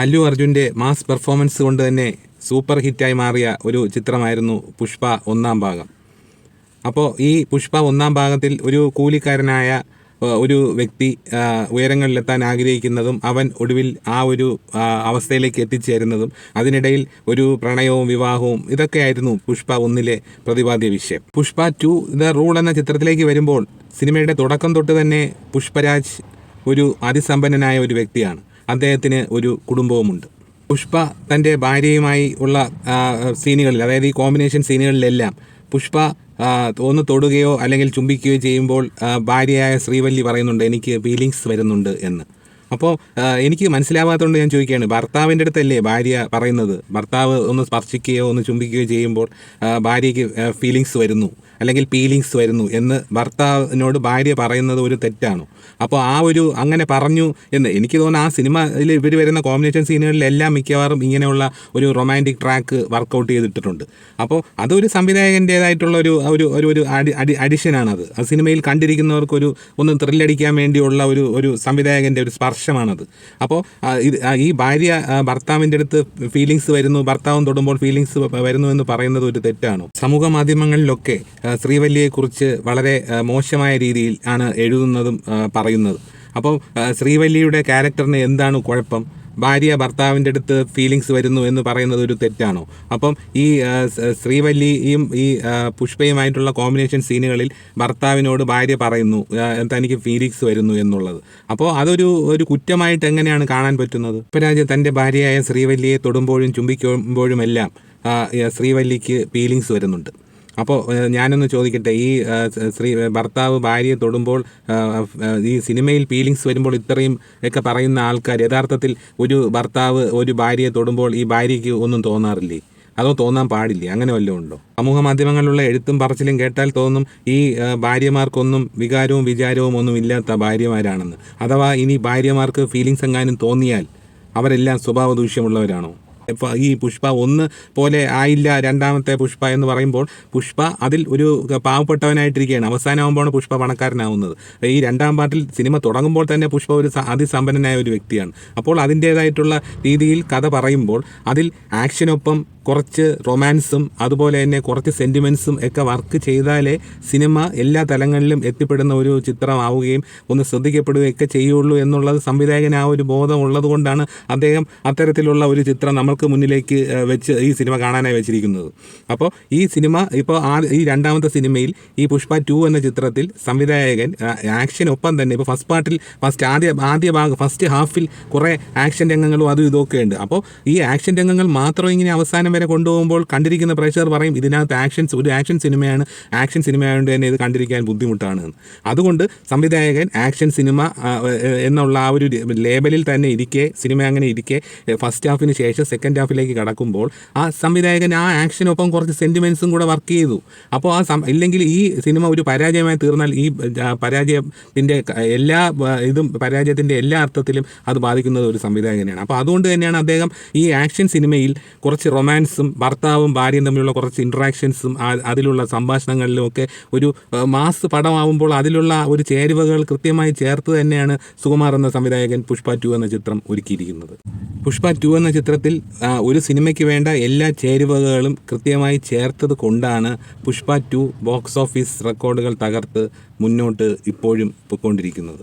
അല്ലു അർജുൻ്റെ mass performance കൊണ്ട് തന്നെ സൂപ്പർ ഹിറ്റായി മാറിയ ഒരു ചിത്രമായിരുന്നു പുഷ്പ ഒന്നാം ഭാഗം. അപ്പോൾ ഈ പുഷ്പ ഒന്നാം ഭാഗത്തിൽ ഒരു കൂലിക്കാരനായ ഒരു വ്യക്തി ഉയരങ്ങളിലെത്താൻ ആഗ്രഹിക്കുന്നതും അവൻ ഒടുവിൽ ആ ഒരു അവസ്ഥയിലേക്ക് എത്തിച്ചേരുന്നതും അതിനിടയിൽ ഒരു പ്രണയവും വിവാഹവും ഇതൊക്കെയായിരുന്നു പുഷ്പ ഒന്നിലെ പ്രതിപാദ്യ വിഷയം. പുഷ്പ 2 ദ റൂൾ എന്ന ചിത്രത്തിലേക്ക് വരുമ്പോൾ സിനിമയുടെ തുടക്കം തൊട്ട് തന്നെ പുഷ്പരാജ് ഒരു അതിസമ്പന്നനായ ഒരു വ്യക്തിയാണ്. അദ്ദേഹത്തിന് ഒരു കുടുംബവുമുണ്ട്. പുഷ്പ തൻ്റെ ഭാര്യയുമായി ഉള്ള സീനുകളിൽ, അതായത് ഈ കോമ്പിനേഷൻ സീനുകളിലെല്ലാം പുഷ്പ ഒന്ന് തൊടുകയോ അല്ലെങ്കിൽ ചുംബിക്കുകയോ ചെയ്യുമ്പോൾ ഭാര്യയായ ശ്രീവല്ലി പറയുന്നുണ്ട്, എനിക്ക് ഫീലിങ്സ് വരുന്നുണ്ട് എന്ന്. അപ്പോൾ എനിക്ക് മനസ്സിലാവാത്തതുകൊണ്ട് ഞാൻ ചോദിക്കുകയാണ്, ഭർത്താവിൻ്റെ അടുത്തല്ലേ ഭാര്യ പറയുന്നത്, ഭർത്താവ് ഒന്ന് സ്പർശിക്കുകയോ ഒന്ന് ചുംബിക്കുകയോ ചെയ്യുമ്പോൾ ഭാര്യയ്ക്ക് ഫീലിങ്സ് വരുന്നു അല്ലെങ്കിൽ പീലിങ്സ് വരുന്നു എന്ന് ഭർത്താവിനോട് ഭാര്യ പറയുന്നത് ഒരു തെറ്റാണോ? അപ്പോൾ അങ്ങനെ പറഞ്ഞു എന്ന് എനിക്ക് തോന്നുന്നു. ആ സിനിമയിൽ ഇവർ വരുന്ന കോമ്പിനേഷൻ സീനുകളിലെല്ലാം മിക്കവാറും ഇങ്ങനെയുള്ള ഒരു റൊമാൻറ്റിക് ട്രാക്ക് വർക്കൗട്ട് ചെയ്തിട്ടിട്ടുണ്ട്. അപ്പോൾ അതൊരു സംവിധായകൻ്റേതായിട്ടുള്ള ഒരു അഡിഷനാണത്. ആ സിനിമയിൽ കണ്ടിരിക്കുന്നവർക്കൊരു ഒന്ന് ത്രില്ലടിക്കാൻ വേണ്ടിയുള്ള ഒരു സംവിധായകൻ്റെ ഒരു സ്പർശമാണത്. അപ്പോൾ ഈ ഭാര്യ ഭർത്താവിൻ്റെ അടുത്ത് ഫീലിങ്സ് വരുന്നു, ഭർത്താവും തൊടുമ്പോൾ ഫീലിങ്സ് വരുന്നു എന്ന് പറയുന്നത് ഒരു തെറ്റാണോ? സമൂഹ മാധ്യമങ്ങളിലൊക്കെ ശ്രീവല്ലിയെക്കുറിച്ച് വളരെ മോശമായ രീതിയിൽ ആണ് എഴുതുന്നതും പറയുന്നത്. അപ്പോൾ ശ്രീവല്ലിയുടെ ക്യാരക്ടറിന് എന്താണ് കുഴപ്പം? ഭാര്യ ഭർത്താവിൻ്റെ അടുത്ത് ഫീലിങ്സ് വരുന്നു എന്ന് പറയുന്നത് ഒരു തെറ്റാണോ? അപ്പം ഈ ശ്രീവല്ലിയും ഈ പുഷ്പയുമായിട്ടുള്ള കോമ്പിനേഷൻ സീനുകളിൽ ഭർത്താവിനോട് ഭാര്യ പറയുന്നു തനിക്ക് ഫീലിങ്സ് വരുന്നു എന്നുള്ളത്. അപ്പോൾ അതൊരു കുറ്റമായിട്ട് എങ്ങനെയാണ് കാണാൻ പറ്റുന്നത്? പുഷ്പരാജ് തൻ്റെ ഭാര്യയായ ശ്രീവല്ലിയെ തൊടുമ്പോഴും ചുംബിക്കുമ്പോഴുമെല്ലാം ശ്രീവല്ലിക്ക് ഫീലിങ്സ് വരുന്നുണ്ട്. അപ്പോൾ ഞാനൊന്ന് ചോദിക്കട്ടെ, ഈ ഭർത്താവ് ഭാര്യയെ തൊടുമ്പോൾ ഈ സിനിമയിൽ ഫീലിങ്സ് വരുമ്പോൾ ഇത്രയും ഒക്കെ പറയുന്ന ആൾക്കാർ യഥാർത്ഥത്തിൽ ഒരു ഭർത്താവ് ഒരു ഭാര്യയെ തൊടുമ്പോൾ ഈ ഭാര്യയ്ക്ക് ഒന്നും തോന്നാറില്ലേ? അതോ തോന്നാൻ പാടില്ലേ? അങ്ങനെ വല്ലതും ഉണ്ടോ? സമൂഹ മാധ്യമങ്ങളിലുള്ള എഴുത്തും പറച്ചിലും കേട്ടാൽ തോന്നും ഈ ഭാര്യമാർക്കൊന്നും വികാരവും വിചാരവും ഒന്നും ഇല്ലാത്ത ഭാര്യമാരാണെന്ന്. അഥവാ ഇനി ഭാര്യമാർക്ക് ഫീലിങ്സ് എങ്ങാനും തോന്നിയാൽ അവരെല്ലാം സ്വഭാവ ദൂഷ്യമുള്ളവരാണോ? ഇപ്പോൾ ഈ പുഷ്പ 1 പോലെ ആയില്ല രണ്ടാമത്തെ പുഷ്പ എന്ന് പറയുമ്പോൾ പുഷ്പ അതിൽ ഒരു പാവപ്പെട്ടവനായിട്ടിരിക്കുകയാണ്. അവസാനമാകുമ്പോഴാണ് പുഷ്പ പണക്കാരനാവുന്നത്. ഈ രണ്ടാം പാർട്ടിൽ സിനിമ തുടങ്ങുമ്പോൾ തന്നെ പുഷ്പ ഒരു അതിസമ്പന്നനായ ഒരു വ്യക്തിയാണ്. അപ്പോൾ അതിൻ്റേതായിട്ടുള്ള രീതിയിൽ കഥ പറയുമ്പോൾ അതിൽ ആക്ഷനൊപ്പം കുറച്ച് റൊമാൻസും അതുപോലെ തന്നെ കുറച്ച് സെൻറ്റിമെൻസും ഒക്കെ വർക്ക് ചെയ്താലേ സിനിമ എല്ലാ തലങ്ങളിലും എത്തിപ്പെടുന്ന ഒരു ചിത്രമാവുകയും ഒന്ന് ശ്രദ്ധിക്കപ്പെടുകയൊക്കെ ചെയ്യുള്ളൂ എന്നുള്ളത് സംവിധായകന് ആ ഒരു ബോധം ഉള്ളത് കൊണ്ടാണ് അദ്ദേഹം അത്തരത്തിലുള്ള ഒരു ചിത്രം നമ്മൾക്ക് മുന്നിലേക്ക് വെച്ച് ഈ സിനിമ കാണാനായി വെച്ചിരിക്കുന്നത്. അപ്പോൾ ഈ സിനിമ ഇപ്പോൾ ഈ രണ്ടാമത്തെ സിനിമയിൽ ഈ പുഷ്പ 2 എന്ന ചിത്രത്തിൽ സംവിധായകൻ ആക്ഷനൊപ്പം തന്നെ ഇപ്പോൾ ഫസ്റ്റ് ഹാഫിൽ കുറേ ആക്ഷൻ രംഗങ്ങളും അതും ഇതൊക്കെ ഉണ്ട്. അപ്പോൾ ഈ ആക്ഷൻ രംഗങ്ങൾ മാത്രം ഇങ്ങനെ അവസാനം വരെ കൊണ്ടുപോകുമ്പോൾ കണ്ടിരിക്കുന്ന പ്രേക്ഷകർ പറയും ഇതിനകത്ത് ഒരു ആക്ഷൻ സിനിമയായതുകൊണ്ട് തന്നെ ഇത് കണ്ടിരിക്കാൻ ബുദ്ധിമുട്ടാണ്. അതുകൊണ്ട് സംവിധായകൻ ആക്ഷൻ സിനിമ എന്നുള്ള ആ ഒരു ലേബലിൽ തന്നെ ഇരിക്കെ, സിനിമ അങ്ങനെ ഇരിക്കെ ഫസ്റ്റ് ഹാഫിന് ശേഷം സെക്കൻഡ് ഹാഫിലേക്ക് കടക്കുമ്പോൾ ആ സംവിധായകൻ ആ ആക്ഷനൊപ്പം കുറച്ച് സെൻറ്റിമെൻസും കൂടെ വർക്ക് ചെയ്തു. അപ്പോൾ ഇല്ലെങ്കിൽ ഈ സിനിമ ഒരു പരാജയമായി തീർന്നാൽ ഈ പരാജയത്തിൻ്റെ എല്ലാ അർത്ഥത്തിലും അത് ബാധിക്കുന്നത് ഒരു സംവിധായകനെയാണ്. അപ്പോൾ അതുകൊണ്ട് തന്നെയാണ് അദ്ദേഹം ഈ ആക്ഷൻ സിനിമയിൽ കുറച്ച് റൊമാൻസും ഭർത്താവും ഭാര്യയും തമ്മിലുള്ള കുറച്ച് ഇൻട്രാക്ഷൻസും അതിലുള്ള സംഭാഷണങ്ങളിലും ഒക്കെ ഒരു മാസ് പടമാവുമ്പോൾ അതിലുള്ള ഒരു ചേരുവകൾ കൃത്യമായി ചേർത്ത് തന്നെയാണ് സുകുമാർ എന്ന സംവിധായകൻ പുഷ്പ 2 എന്ന ചിത്രം ഒരുക്കിയിരിക്കുന്നത്. പുഷ്പ 2 എന്ന ചിത്രത്തിൽ ഒരു സിനിമയ്ക്ക് വേണ്ട എല്ലാ ചേരുവകളും കൃത്യമായി ചേർത്തത് കൊണ്ടാണ് പുഷ്പ 2 ബോക്സ് ഓഫീസ് റെക്കോർഡുകൾ തകർത്ത് മുന്നോട്ട് ഇപ്പോഴും പോയിക്കൊണ്ടിരിക്കുന്നത്.